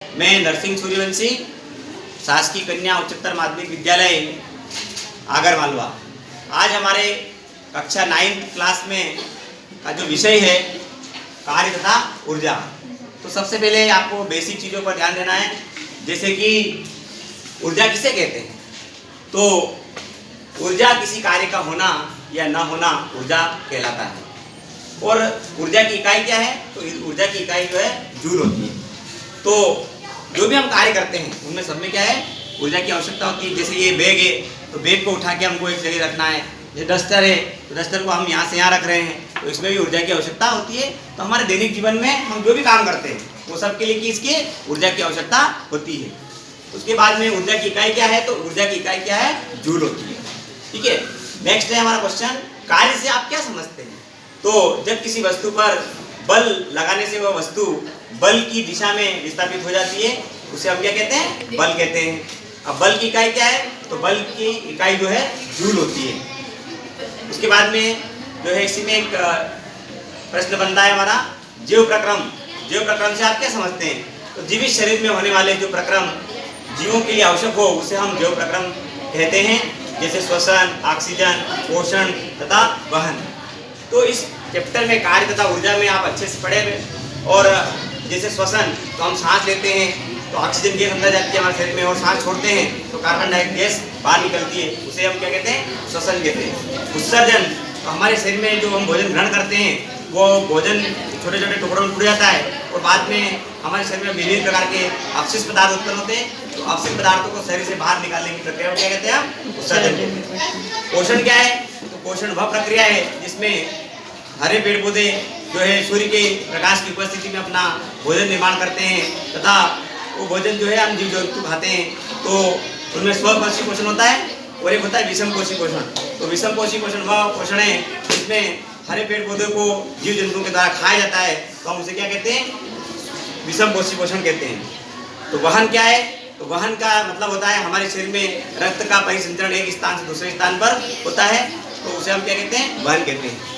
मैं नरसिंह सूर्यवंशी, शासकीय कन्या उच्चतर माध्यमिक विद्यालय आगर मालवा। आज हमारे कक्षा 9th क्लास में का जो विषय है कार्य तथा ऊर्जा। तो सबसे पहले आपको बेसिक चीज़ों पर ध्यान देना है, जैसे कि ऊर्जा किसे कहते हैं। तो ऊर्जा किसी कार्य का होना या न होना ऊर्जा कहलाता है। और ऊर्जा की इकाई क्या है? तो ऊर्जा की इकाई जो है जूल होती है। तो जो भी हम कार्य करते हैं उनमें सब में क्या है, ऊर्जा की आवश्यकता होती है। जैसे ये बैग है तो बैग को उठा के हमको एक जगह रखना है। ये डस्टर है तो डस्टर को हम यहाँ से यहाँ रख रहे हैं, तो इसमें भी ऊर्जा की आवश्यकता होती है। तो हमारे दैनिक जीवन में हम जो भी काम करते हैं वो सब के लिए किसकी ऊर्जा की आवश्यकता होती है। उसके बाद में ऊर्जा की इकाई क्या है? तो ऊर्जा की इकाई क्या है? जूल होती है। ठीक है, नेक्स्ट है हमारा क्वेश्चन, कार्य से आप क्या समझते हैं? तो जब किसी वस्तु पर बल लगाने से वह वस्तु बल की दिशा में विस्थापित हो जाती है, उसे हम क्या कहते हैं? बल कहते हैं। अब बल की इकाई क्या है? तो बल की इकाई जो है जूल होती है। उसके बाद में जो है इसी में एक प्रश्न बनता है हमारा, जीव प्रक्रम। जीव प्रक्रम से आप क्या समझते हैं? तो जीवित शरीर में होने वाले जो प्रक्रम जीवों के लिए आवश्यक हो उसे हम जीव प्रक्रम कहते हैं, जैसे श्वसन, ऑक्सीजन, पोषण तथा वहन। तो इस चैप्टर में कार्य तथा ऊर्जा में आप अच्छे से पढ़े। और जैसे श्वसन, तो हम सांस लेते हैं तो ऑक्सीजन गैस अंदर जाती है हमारे शरीर में, और सांस छोड़ते हैं तो कार्बन डाइऑक्साइड गैस बाहर निकलती है, उसे हम क्या कहते हैं? श्वसन कहते हैं। उत्सर्जन, तो हमारे शरीर में जो हम भोजन ग्रहण करते हैं वो भोजन छोटे छोटे टुकड़ों में टूट जाता है और बाद में हमारे शरीर में विभिन्न प्रकार के अपशिष्ट पदार्थ उत्पन्न होते हैं। तो अपशिष्ट पदार्थों को शरीर से बाहर निकालने की प्रक्रिया को क्या कहते हैं? हम उत्सर्जन कहते हैं। पोषण क्या है? तो पोषण वह प्रक्रिया है जिसमें हरे पेड़ पौधे जो है सूर्य के प्रकाश की उपस्थिति में अपना भोजन निर्माण करते हैं, तथा वो भोजन जो है हम जीव जंतु खाते हैं। तो उनमें स्वपोषी पोषण होता है और एक होता है विषम पोषी पोषण। तो विषम पोषी पोषण वह पोषण है जिसमें हरे पेड़ पौधे को जीव जंतुओं के द्वारा खाया जाता है, तो हम उसे क्या कहते हैं? विषम पोषी पोषण कहते हैं। तो वहन क्या है? तो वहन का मतलब होता है हमारे शरीर में रक्त का परिसंचरण एक स्थान से दूसरे स्थान पर होता है, तो उसे हम क्या कहते हैं? वहन कहते हैं।